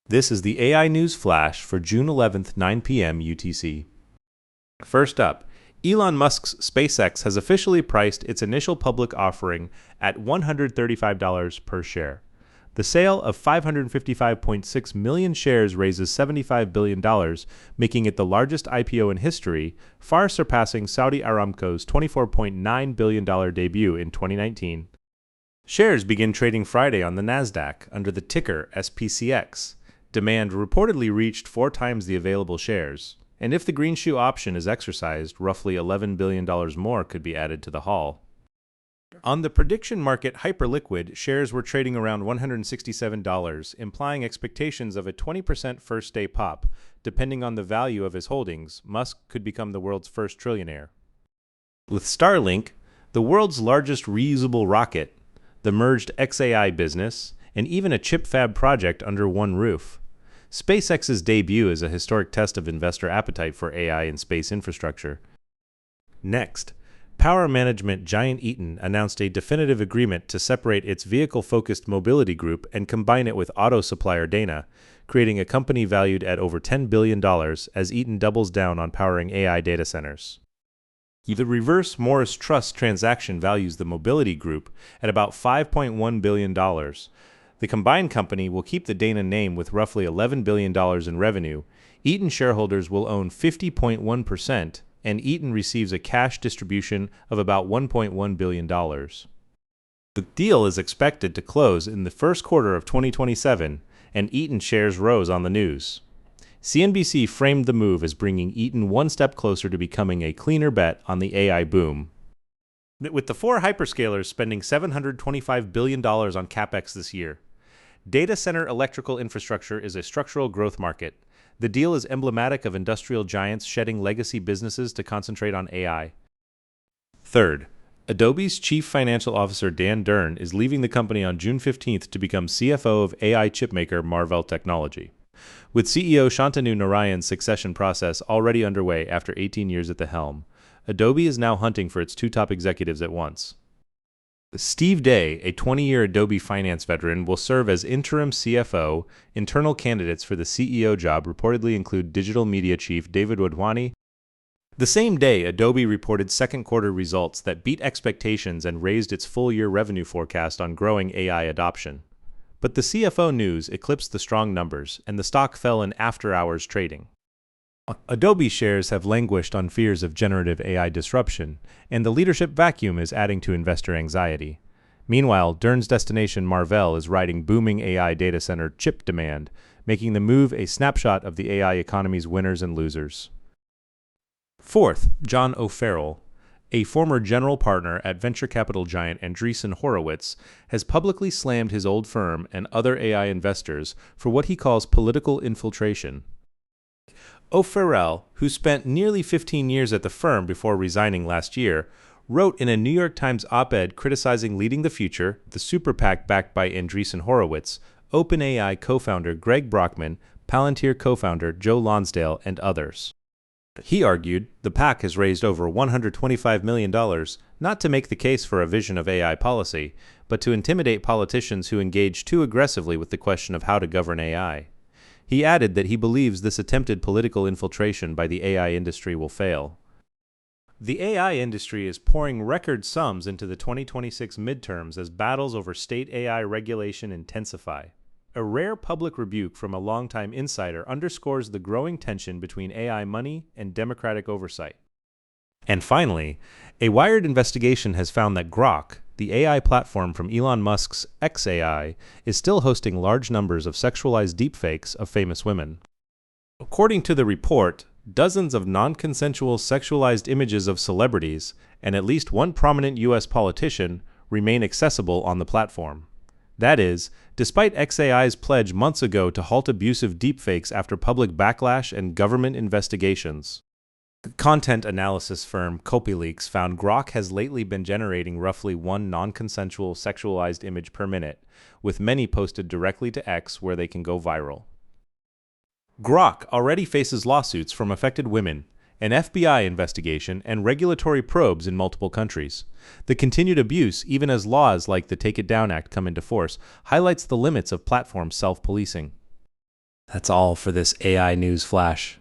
This is the AI News Flash for June 11th, 9 p.m. UTC. First up, Elon Musk's SpaceX has officially priced its initial public offering at $135 per share. The sale of 555.6 million shares raises $75 billion, making it the largest IPO in history, far surpassing Saudi Aramco's $24.9 billion debut in 2019. Shares begin trading Friday on the Nasdaq under the ticker SPCX. Demand reportedly reached 4 times the available shares, and if the greenshoe option is exercised, roughly $11 billion more could be added to the haul. On the prediction market Hyperliquid, shares were trading around $167, implying expectations of a 20% first-day pop. Depending on the value of his holdings, Musk could become the world's first trillionaire. With Starlink, the world's largest reusable rocket, the merged XAI business, and even a chip fab project under one roof. SpaceX's debut is a historic test of investor appetite for AI and space infrastructure. Next, power management giant Eaton announced a definitive agreement to separate its vehicle-focused mobility group and combine it with auto supplier Dana, creating a company valued at over $10 billion as Eaton doubles down on powering AI data centers. The reverse Morris Trust transaction values the mobility group at about $5.1 billion. The combined company will keep the Dana name with roughly $11 billion in revenue. Eaton shareholders will own 50.1%, and Eaton receives a cash distribution of about $1.1 billion. The deal is expected to close in the first quarter of 2027, and Eaton shares rose on the news. CNBC framed the move as bringing Eaton one step closer to becoming a cleaner bet on the AI boom. With the 4 hyperscalers spending $725 billion on CapEx this year, data center electrical infrastructure is a structural growth market. The deal is emblematic of industrial giants shedding legacy businesses to concentrate on AI. Third, Adobe's chief financial officer Dan Durn is leaving the company on June 15th to become CFO of AI chipmaker Marvell Technology. With CEO Shantanu Narayan's succession process already underway after 18 years at the helm, Adobe is now hunting for its 2 top executives at once. Steve Day, a 20-year Adobe finance veteran, will serve as interim CFO. Internal candidates for the CEO job reportedly include digital media chief David Wadhwani. The same day, Adobe reported second quarter results that beat expectations and raised its full-year revenue forecast on growing AI adoption. But the CFO news eclipsed the strong numbers, and the stock fell in after-hours trading. Adobe shares have languished on fears of generative AI disruption, and the leadership vacuum is adding to investor anxiety. Meanwhile, Durn's destination Marvell is riding booming AI data center chip demand, making the move a snapshot of the AI economy's winners and losers. Fourth, John O'Farrell, a former general partner at venture capital giant Andreessen Horowitz, has publicly slammed his old firm and other AI investors for what he calls political infiltration. O'Farrell, who spent nearly 15 years at the firm before resigning last year, wrote in a New York Times op-ed criticizing Leading the Future, the super PAC backed by Andreessen Horowitz, OpenAI co-founder Greg Brockman, Palantir co-founder Joe Lonsdale, and others. He argued the PAC has raised over $125 million not to make the case for a vision of AI policy, but to intimidate politicians who engage too aggressively with the question of how to govern AI. He added that he believes this attempted political infiltration by the AI industry will fail. The AI industry is pouring record sums into the 2026 midterms as battles over state AI regulation intensify. A rare public rebuke from a longtime insider underscores the growing tension between AI money and democratic oversight. And finally, a Wired investigation has found that Grok, the AI platform from Elon Musk's XAI, is still hosting large numbers of sexualized deepfakes of famous women. According to the report, dozens of non-consensual sexualized images of celebrities and at least one prominent U.S. politician remain accessible on the platform. That is, despite XAI's pledge months ago to halt abusive deepfakes after public backlash and government investigations. Content analysis firm CopyLeaks found Grok has lately been generating roughly 1 non-consensual sexualized image per minute, with many posted directly to X where they can go viral. Grok already faces lawsuits from affected women, an FBI investigation, and regulatory probes in multiple countries. The continued abuse, even as laws like the Take It Down Act come into force, highlights the limits of platform self-policing. That's all for this AI news flash.